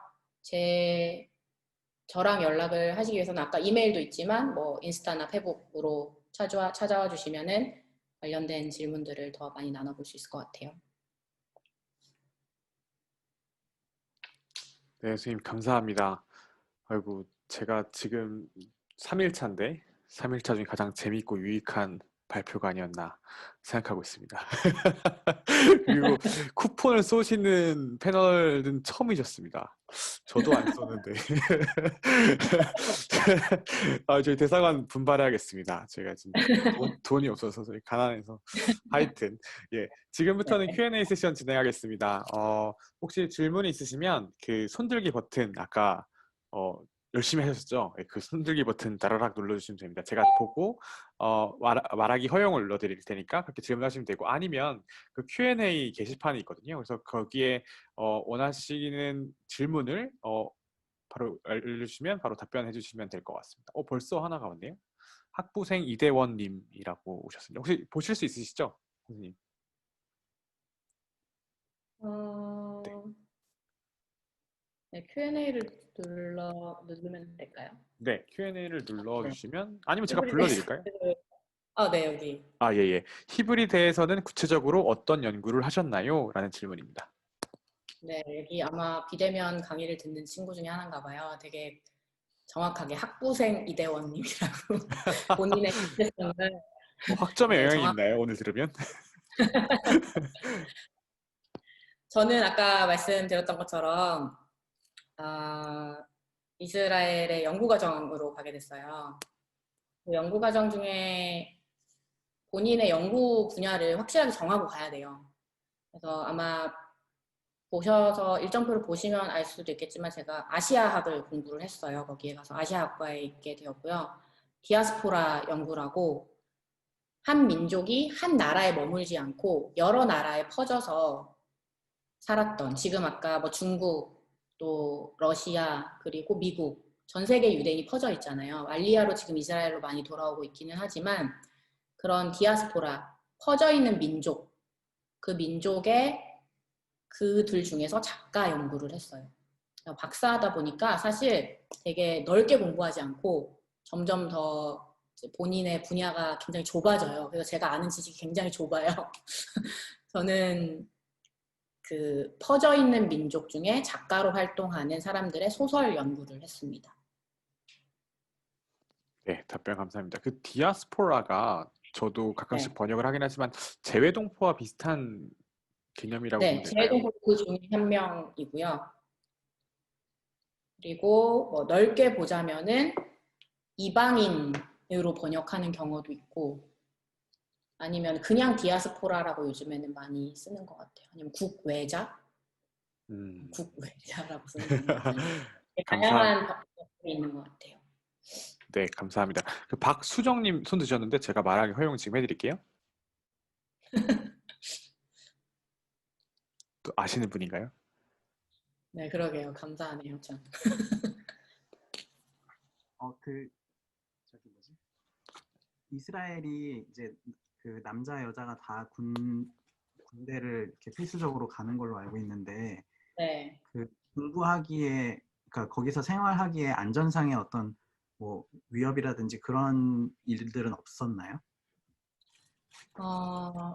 저랑 연락을 하시기 위해서는 아까 이메일도 있지만 뭐 인스타나 페북으로 찾아와 주시면은 관련된 질문들을 더 많이 나눠볼 수 있을 것 같아요. 네, 선생님 감사합니다. 아이고, 제가 지금 3일차인데 3일차 중에 가장 재밌고 유익한 발표가 아니었나 생각하고 있습니다. 그리고 쿠폰을 쏘시는 패널은 처음이셨습니다. 저도 안 쏘는데. 저희 대사관 분발해야겠습니다. 제가 지금 돈이 없어서 저희 가난해서. 하여튼 예, 지금부터는 Q&A 세션 진행하겠습니다. 혹시 질문이 있으시면 그 손들기 버튼 아까 열심히 하셨죠? 그 손들기 버튼 따라락 눌러주시면 됩니다. 제가 보고 말하기 허용을 눌러드릴 테니까 그렇게 질문하시면 되고 아니면 그 Q&A 게시판이 있거든요. 그래서 거기에 원하시는 질문을 바로 알려주시면 바로 답변해 주시면 될 것 같습니다. 벌써 하나가 왔네요. 학부생 이대원님이라고 오셨습니다. 혹시 보실 수 있으시죠, 선생님? 네, Q&A를 누르면 될까요? 네, Q&A를 눌러주시면 네. 아니면 제가 불러드릴까요? 네, 여기. 예. 히브리대에서는 구체적으로 어떤 연구를 하셨나요? 라는 질문입니다. 네, 여기 아마 비대면 강의를 듣는 친구 중에 하나인가 봐요. 되게 정확하게 학부생 이대원님이라고 본인의 정체성을 학점에 네, 영향이 있나요? 오늘 들으면? 저는 아까 말씀드렸던 것처럼 이스라엘의 연구과정으로 가게 됐어요. 그 연구과정 중에 본인의 연구 분야를 확실하게 정하고 가야 돼요. 그래서 아마 보셔서 일정표를 보시면 알 수도 있겠지만 제가 아시아학을 공부를 했어요. 거기에 가서 아시아학과에 있게 되었고요. 디아스포라 연구라고 한 민족이 한 나라에 머물지 않고 여러 나라에 퍼져서 살았던, 지금 아까 뭐 중국, 또 러시아, 그리고 미국, 전 세계 유대인이 퍼져 있잖아요. 알리아로 지금 이스라엘로 많이 돌아오고 있기는 하지만 그런 디아스포라, 퍼져 있는 민족, 그 민족의 그 둘 중에서 작가 연구를 했어요. 박사하다 보니까 사실 되게 넓게 공부하지 않고 점점 더 본인의 분야가 굉장히 좁아져요. 그래서 제가 아는 지식이 굉장히 좁아요. 저는 그 퍼져 있는 민족 중에 작가로 활동하는 사람들의 소설 연구를 했습니다. 네, 답변 감사합니다. 그 디아스포라가 저도 가끔씩 네, 번역을 하긴 하지만 재외동포와 비슷한 개념이라고 보면 네, 될까요? 재외동포 그 중에 한 명이고요. 그리고 뭐 넓게 보자면은 이방인으로 번역하는 경우도 있고, 아니면 그냥 디아스포라라고 요즘에는 많이 쓰는 것 같아요. 아니면 국외자, 음, 국외자라고 쓰는 경우도 많이 있고, 감사, 다양한 방법이 있는 것 같아요. 네, 감사합니다. 그 박수정님 손 드셨는데 제가 말하기 허용 지금 해드릴게요. 또 아시는 분인가요? 네, 그러게요. 감사하네요, 참. 그 저기 뭐지? 이스라엘이 이제 그 남자 여자가 다 군대를 이렇게 필수적으로 가는 걸로 알고 있는데 네. 그 공부하기에 그러니까 거기서 생활하기에 안전상의 어떤 뭐 위협이라든지 그런 일들은 없었나요?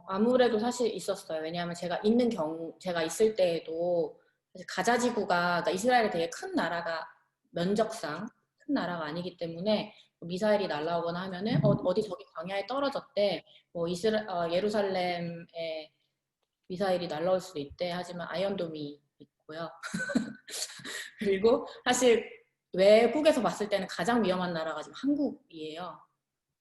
아무래도 사실 있었어요. 왜냐하면 제가 있을 때에도 사실 가자지구가, 그러니까 이스라엘이 되게 큰 나라가, 면적상 큰 나라가 아니기 때문에 미사일이 날라오거나 하면은 어디 저기 광야에 떨어졌대. 뭐 예루살렘에 미사일이 날라올 수도 있대. 하지만 아이언돔이 있고요. 그리고 사실 외국에서 봤을 때는 가장 위험한 나라가 지금 한국이에요.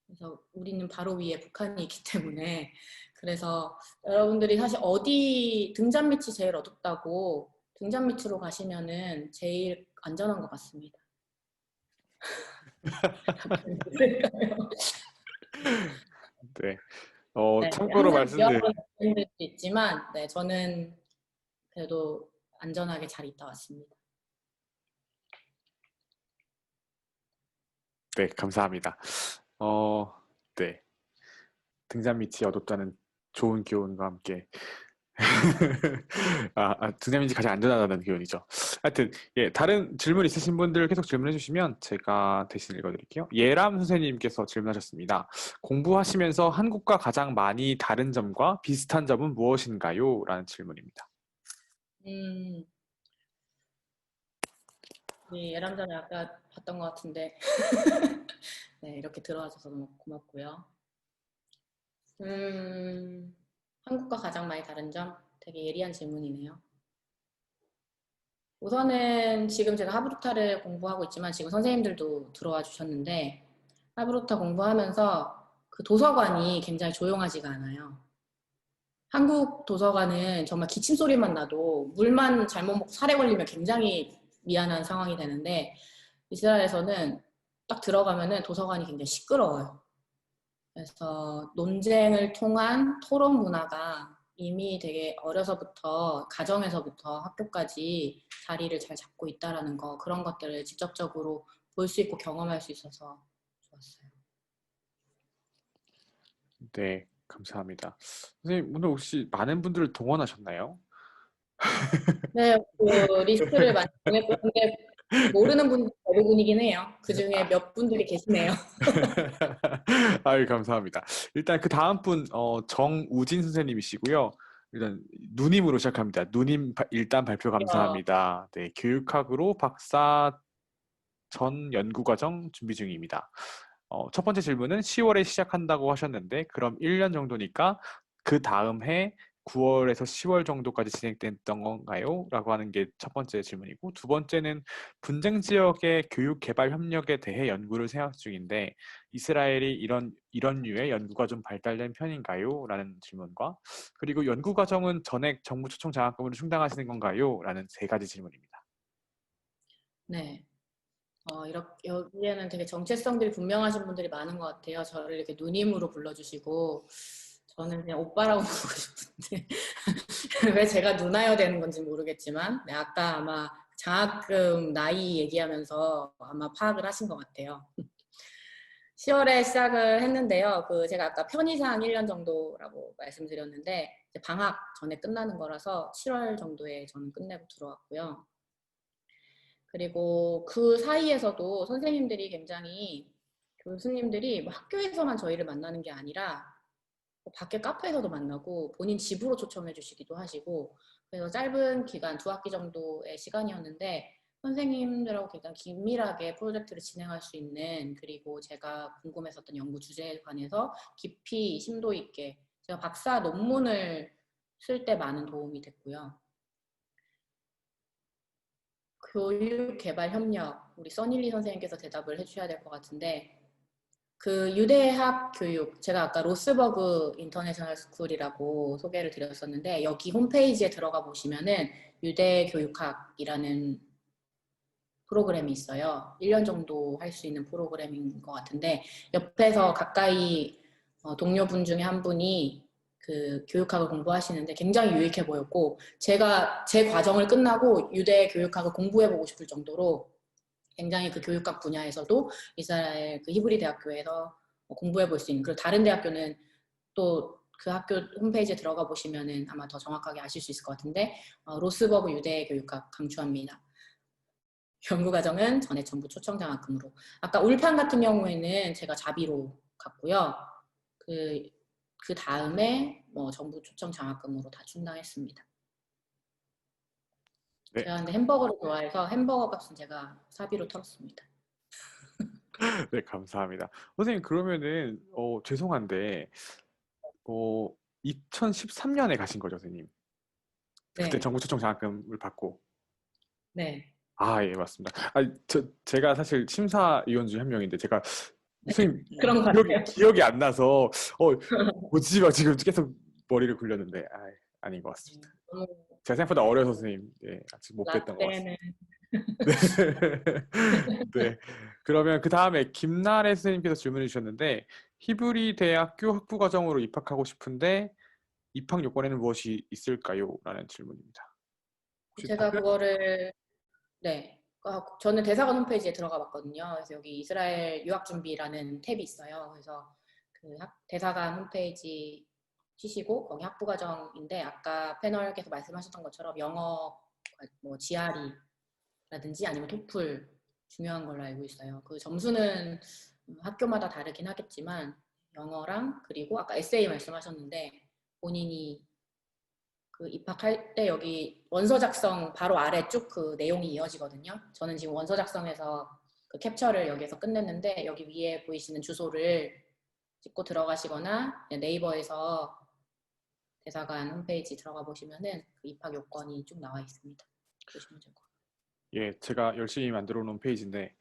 그래서 우리는 바로 위에 북한이 있기 때문에, 그래서 여러분들이 사실 어디 등잔 밑이 제일 어둡다고 등잔 밑으로 가시면은 제일 안전한 것 같습니다. 네. 네, 참고로 항상 말씀드릴 위험한 분들도 있지만, 네, 저는 그래도 안전하게 잘 있다 왔습니다. 네, 감사합니다. 네. 등잔 밑이 어둡다는 좋은 교훈과 함께 등잔 밑이 가장 안전하다는 교훈이죠. 하여튼 예, 다른 질문 있으신 분들 계속 질문해 주시면 제가 대신 읽어드릴게요. 예람 선생님께서 질문하셨습니다. 공부하시면서 한국과 가장 많이 다른 점과 비슷한 점은 무엇인가요? 라는 질문입니다. 우리 예람전에 아까 봤던 것 같은데 네, 이렇게 들어와줘서 너무 고맙고요. 한국과 가장 많이 다른 점? 되게 예리한 질문이네요. 우선은 지금 제가 하브루타를 공부하고 있지만 지금 선생님들도 들어와 주셨는데, 하브루타 공부하면서 그 도서관이 굉장히 조용하지가 않아요. 한국 도서관은 정말 기침 소리만 나도 물만 잘못 먹고 살에 걸리면 굉장히 미안한 상황이 되는데, 이스라엘에서는 딱 들어가면은 도서관이 굉장히 시끄러워요. 그래서 논쟁을 통한 토론 문화가 이미 되게 어려서부터, 가정에서부터 학교까지 자리를 잘 잡고 있다라는 거, 그런 것들을 직접적으로 볼 수 있고 경험할 수 있어서 좋았어요. 네, 감사합니다. 선생님, 오늘 혹시 많은 분들을 동원하셨나요? 네, 그 리스트를 많이 보냈고, 근데 모르는 분들 대부분이긴 해요. 그 중에 몇 분들이 계시네요. 아유, 감사합니다. 일단 그 다음 분, 정우진 선생님이시고요. 일단 누님으로 시작합니다. 누님 일단 발표 감사합니다. 네, 교육학으로 박사 전 연구과정 준비 중입니다. 첫 번째 질문은 10월에 시작한다고 하셨는데 그럼 1년 정도니까 그 다음 해 9월에서 10월 정도까지 진행됐던 건가요? 라고 하는 게 첫 번째 질문이고, 두 번째는 분쟁 지역의 교육 개발 협력에 대해 연구를 생각 중인데 이스라엘이 이런 류의 연구가 좀 발달된 편인가요? 라는 질문과, 그리고 연구 과정은 전액 정부 초청 장학금으로 충당하시는 건가요? 라는 세 가지 질문입니다. 네. 여기에는 되게 정체성들이 분명하신 분들이 많은 것 같아요. 저를 이렇게 누님으로 불러주시고, 저는 그냥 오빠라고 부르고 싶은데, 왜 제가 누나여야 되는 건지 모르겠지만, 네, 아까 아마 장학금 나이 얘기하면서 아마 파악을 하신 것 같아요. 10월에 시작을 했는데요. 제가 아까 편의상 1년 정도라고 말씀드렸는데, 이제 방학 전에 끝나는 거라서 7월 정도에 저는 끝내고 들어왔고요. 그리고 그 사이에서도 선생님들이 굉장히, 교수님들이 뭐 학교에서만 저희를 만나는 게 아니라 뭐 밖에 카페에서도 만나고 본인 집으로 초청해 주시기도 하시고, 그래서 짧은 기간 2학기 정도의 시간이었는데 선생님들하고 굉장히 긴밀하게 프로젝트를 진행할 수 있는, 그리고 제가 궁금했었던 연구 주제에 관해서 깊이 심도 있게 제가 박사 논문을 쓸 때 많은 도움이 됐고요. 교육개발협력, 우리 써닐리 선생님께서 대답을 해주셔야 될 것 같은데, 그 유대학 교육, 제가 아까 로스버그 인터내셔널 스쿨이라고 소개를 드렸었는데, 여기 홈페이지에 들어가 보시면은 유대교육학이라는 프로그램이 있어요. 1년 정도 할 수 있는 프로그램인 것 같은데, 옆에서 가까이 동료분 중에 한 분이 그 교육학을 공부하시는데 굉장히 유익해 보였고, 제가 제 과정을 끝나고 유대 교육학을 공부해보고 싶을 정도로 굉장히 그 교육학 분야에서도 이스라엘 그 히브리 대학교에서 공부해 볼 수 있는, 그리고 다른 대학교는 또 그 학교 홈페이지에 들어가 보시면은 아마 더 정확하게 아실 수 있을 것 같은데, 로스버그 유대 교육학 강추합니다. 연구 과정은 전액 정부 초청 장학금으로. 아까 울판 같은 경우에는 제가 자비로 갔고요. 그 다음에 뭐 정부 초청 장학금으로 다 충당했습니다. 네, 제가 근데 햄버거를 좋아해서 햄버거 값은 제가 사비로 털었습니다. 네, 감사합니다. 선생님, 그러면은 죄송한데 2013년에 가신 거죠, 선생님? 그때 네, 정부 초청 장학금을 받고. 네. 아, 예, 맞습니다. 제가 사실 심사위원 중에 한 명인데 제가 선생님 그런 것 기억이, 같아요. 기억이 안 나서 뭐지? 막 지금 계속 머리를 굴렸는데 아닌 것 같습니다. 너무 제가 생각보다 어려서 선생님, 예, 아직 못 뵀던 것 라떼는 같습니다. 네. 그러면 그 다음에 김나래 선생님께서 질문해 주셨는데 히브리 대학교 학부과정으로 입학하고 싶은데 입학 요건에는 무엇이 있을까요? 라는 질문입니다. 혹시 제가 답변? 그거를, 네, 저는 대사관 홈페이지에 들어가 봤거든요. 그래서 여기 이스라엘 유학 준비라는 탭이 있어요. 그래서 그 대사관 홈페이지 치시고 거기 학부과정인데, 아까 패널께서 말씀하셨던 것처럼 영어 뭐 GRE라든지 아니면 토플 중요한 걸로 알고 있어요. 그 점수는 학교마다 다르긴 하겠지만 영어랑, 그리고 아까 에세이 말씀하셨는데 본인이 그 입학할 때 여기 원서 작성 바로 아래 쭉 그 내용이 이어지거든요. 저는 지금 원서 작성해서 그 캡처를 여기에서 끝냈는데, 여기 위에 보이시는 주소를 찍고 들어가시거나 네이버에서 대사관 홈페이지 들어가 보시면은 그 입학 요건이 쭉 나와 있습니다. 보시면 될 것 같아요. 예, 제가 열심히 만들어 놓은 페이지인데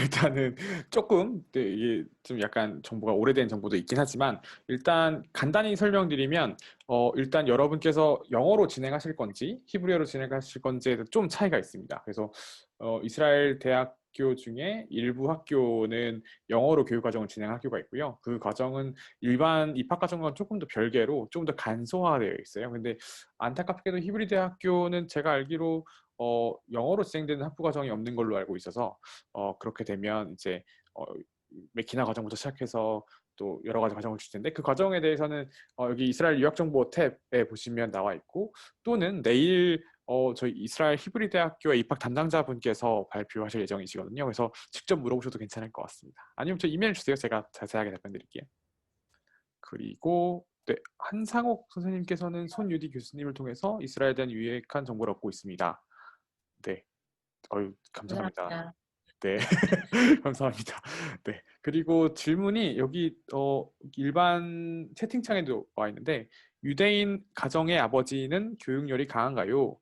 일단은 조금 네, 이게 좀 약간 정보가 오래된 정보도 있긴 하지만 일단 간단히 설명드리면 일단 여러분께서 영어로 진행하실 건지 히브리어로 진행하실 건지에 좀 차이가 있습니다. 그래서 이스라엘 대학교 중에 일부 학교는 영어로 교육 과정을 진행할 학교가 있고요. 그 과정은 일반 입학 과정과는 조금 더 별개로 좀 더 간소화되어 있어요. 근데 안타깝게도 히브리 대학교는 제가 알기로 영어로 진행되는 학부 과정이 없는 걸로 알고 있어서 그렇게 되면 이제 메키나 과정부터 시작해서 또 여러 가지 과정을 줄 텐데 그 과정에 대해서는 여기 이스라엘 유학정보 탭에 보시면 나와 있고, 또는 내일 저희 이스라엘 히브리 대학교의 입학 담당자분께서 발표하실 예정이시거든요. 그래서 직접 물어보셔도 괜찮을 것 같습니다. 아니면 저 이메일 주세요. 제가 자세하게 답변 드릴게요. 그리고 네, 한상옥 선생님께서는 손유디 교수님을 통해서 이스라엘에 대한 유익한 정보를 얻고 있습니다. 네, 감사합니다. 감사합니다. 네, 감사합니다. 네, 그리고 질문이 여기 일반 채팅창에도 와 있는데 유대인 가정의 아버지는 교육열이 강한가요?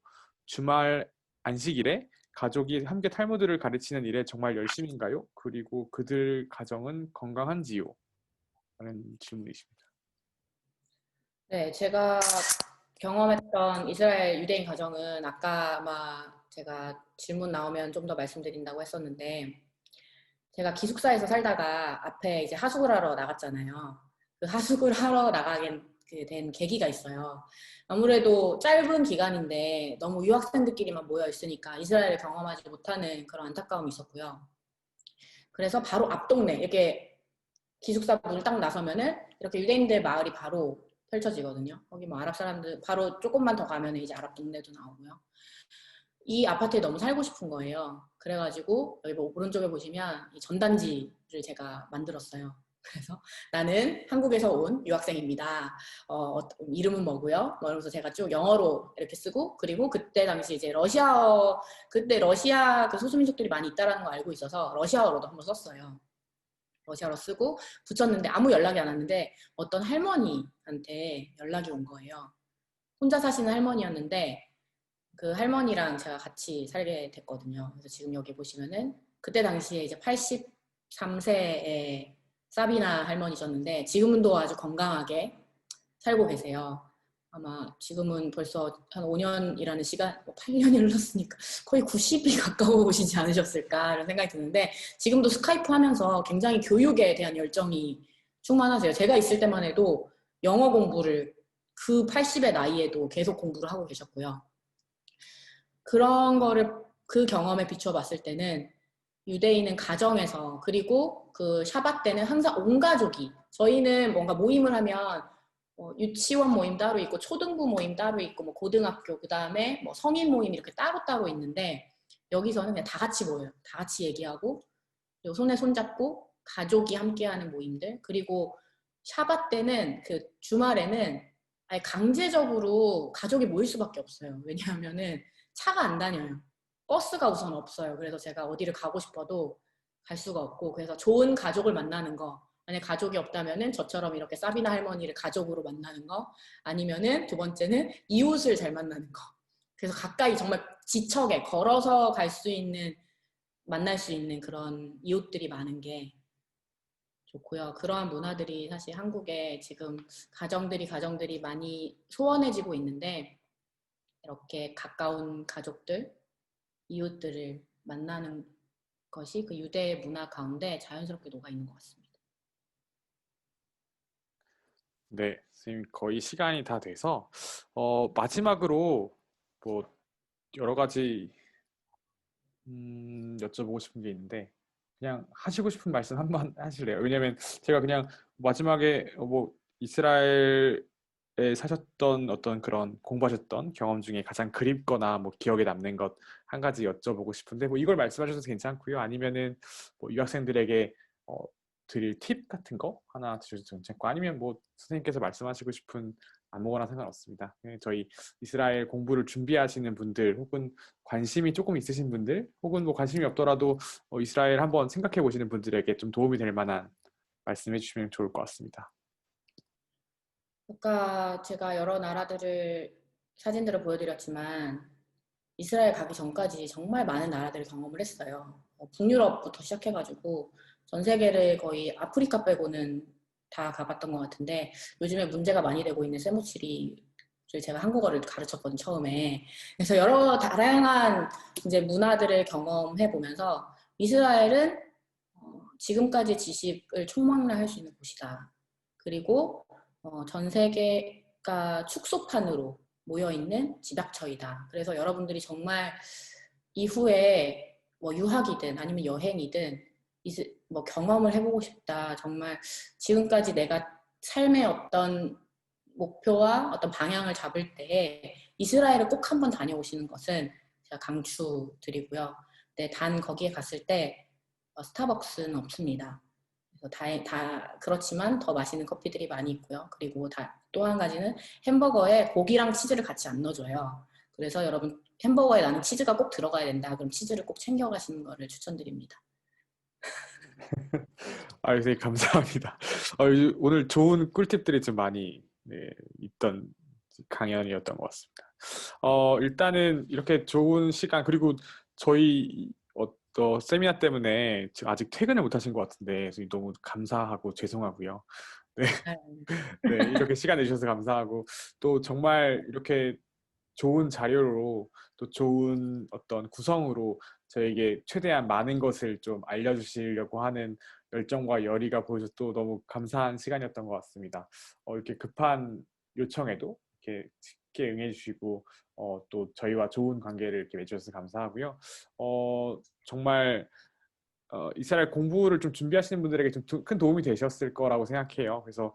주말 안식일에 가족이 함께 탈무드를 가르치는 일에 정말 열심인가요? 그리고 그들 가정은 건강한지요? 라는 질문이십니다. 네, 제가 경험했던 이스라엘 유대인 가정은 아까 아마 제가 질문 나오면 좀 더 말씀드린다고 했었는데 제가 기숙사에서 살다가 앞에 이제 하숙을 하러 나갔잖아요. 그 하숙을 하러 나가게 된 계기가 있어요. 아무래도 짧은 기간인데 너무 유학생들끼리만 모여 있으니까 이스라엘을 경험하지 못하는 그런 안타까움이 있었고요. 그래서 바로 앞 동네 이렇게 기숙사 문을 딱 나서면은 이렇게 유대인들 마을이 바로 펼쳐지거든요. 거기 뭐 아랍 사람들 바로 조금만 더 가면은 이제 아랍 동네도 나오고요. 이 아파트에 너무 살고 싶은 거예요. 그래가지고 여기 뭐 오른쪽에 보시면 이 전단지를 제가 만들었어요. 그래서 나는 한국에서 온 유학생입니다. 이름은 뭐고요? 이러면서 제가 쭉 영어로 이렇게 쓰고 그리고 그때 당시 이제 러시아어 그때 러시아 그 소수민족들이 많이 있다라는 거 알고 있어서 러시아어로도 한번 썼어요. 러시아로 쓰고 붙였는데 아무 연락이 안 왔는데 어떤 할머니한테 연락이 온 거예요. 혼자 사시는 할머니였는데 그 할머니랑 제가 같이 살게 됐거든요. 그래서 지금 여기 보시면은 그때 당시에 이제 83세의 사비나 할머니셨는데 지금은 또 아주 건강하게 살고 계세요. 아마 지금은 벌써 한 5년이라는 시간, 8년이 흘렀으니까 거의 90이 가까워오시지 않으셨을까 이런 생각이 드는데 지금도 스카이프 하면서 굉장히 교육에 대한 열정이 충만하세요. 제가 있을 때만 해도 영어 공부를 그 80의 나이에도 계속 공부를 하고 계셨고요. 그런 거를 그 경험에 비춰 봤을 때는 유대인은 가정에서 그리고 그 샤bat 때는 항상 온 가족이 저희는 뭔가 모임을 하면 유치원 모임 따로 있고 초등부 모임 따로 있고 뭐 고등학교 그 다음에 뭐 성인 모임 이렇게 따로 있는데 여기서는 그냥 다 같이 모여요. 다 같이 얘기하고 그리고 손에 손잡고 가족이 함께하는 모임들 그리고 샤bat 때는 그 주말에는 아예 강제적으로 가족이 모일 수밖에 없어요. 왜냐하면은 차가 안 다녀요. 버스가 우선 없어요. 그래서 제가 어디를 가고 싶어도 갈 수가 없고 그래서 좋은 가족을 만나는 거 만약 가족이 없다면은 저처럼 이렇게 사비나 할머니를 가족으로 만나는 거 아니면은 두 번째는 이웃을 잘 만나는 거 그래서 가까이 정말 지척에 걸어서 갈 수 있는 만날 수 있는 그런 이웃들이 많은 게 좋고요. 그러한 문화들이 사실 한국에 지금 가정들이 많이 소원해지고 있는데 이렇게 가까운 가족들, 이웃들을 만나는 것이 그 유대 문화 가운데 자연스럽게 녹아 있는 것 같습니다. 네, 선생님 거의 시간이 다 돼서 마지막으로 뭐 여러 가지 여쭤보고 싶은 게 있는데 그냥 하시고 싶은 말씀 한번 하실래요? 왜냐면 제가 그냥 마지막에 뭐 이스라엘에 사셨던 어떤 그런 공부하셨던 경험 중에 가장 그립거나 뭐 기억에 남는 것 한 가지 여쭤보고 싶은데 뭐 이걸 말씀하셔도 괜찮고요. 아니면은 뭐 유학생들에게 드릴 팁 같은 거 하나 주셔도 괜찮고 아니면 뭐 선생님께서 말씀하시고 싶은 아무거나 상관없습니다. 저희 이스라엘 공부를 준비하시는 분들 혹은 관심이 조금 있으신 분들 혹은 뭐 관심이 없더라도 이스라엘 한번 생각해 보시는 분들에게 좀 도움이 될 만한 말씀해 주시면 좋을 것 같습니다. 아까 제가 여러 나라들을 사진들을 보여드렸지만 이스라엘 가기 전까지 정말 많은 나라들을 경험을 했어요. 북유럽부터 시작해가지고 전 세계를 거의 아프리카 빼고는 다 가봤던 것 같은데 요즘에 문제가 많이 되고 있는 세모치리를 제가 한국어를 가르쳤거든요, 처음에. 그래서 여러 다양한 이제 문화들을 경험해 보면서 이스라엘은 지금까지 지식을 총망라할 수 있는 곳이다. 그리고 전 세계가 축소판으로 모여있는 집약처이다. 그래서 여러분들이 정말 이후에 뭐 유학이든 아니면 여행이든 뭐 경험을 해보고 싶다. 정말 지금까지 내가 삶의 어떤 목표와 어떤 방향을 잡을 때 이스라엘을 꼭 한번 다녀오시는 것은 제가 강추드리고요. 근데 단 거기에 갔을 때 스타벅스는 없습니다. 그렇지만 더 맛있는 커피들이 많이 있고요. 그리고 또 한 가지는 햄버거에 고기랑 치즈를 같이 안 넣어줘요. 그래서 여러분 햄버거에 나는 치즈가 꼭 들어가야 된다. 그럼 치즈를 꼭 챙겨가시는 거를 추천드립니다. 아, 선생님 감사합니다. 오늘 좋은 꿀팁들이 좀 많이 네, 있던 강연이었던 것 같습니다. 일단은 이렇게 좋은 시간 그리고 저희 세미나 때문에 지금 아직 퇴근을 못 하신 것 같은데 선생님 너무 감사하고 죄송하고요. 네, 네, 이렇게 시간 내주셔서 감사하고 또 정말 이렇게 좋은 자료로 또 좋은 어떤 구성으로 저에게 최대한 많은 것을 좀 알려주시려고 하는 열정과 열의가 보여서 또 너무 감사한 시간이었던 것 같습니다. 이렇게 급한 요청에도 이렇게 쉽게 응해주시고 또 저희와 좋은 관계를 이렇게 맺어주셔서 감사하고요. 정말 이스라엘 공부를 좀 준비하시는 분들에게 좀 큰 도움이 되셨을 거라고 생각해요. 그래서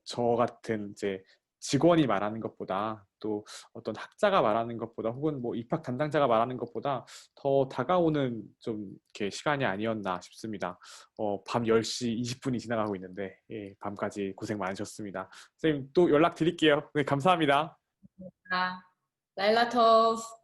저 같은 이제 직원이 말하는 것보다 또 어떤 학자가 말하는 것보다 혹은 뭐 입학 담당자가 말하는 것보다 더 다가오는 좀 이렇게 시간이 아니었나 싶습니다. 밤 10시 20분이 지나가고 있는데 예, 밤까지 고생 많으셨습니다. 선생님 또 연락 드릴게요. 네, 감사합니다. 아, 라일라 토프.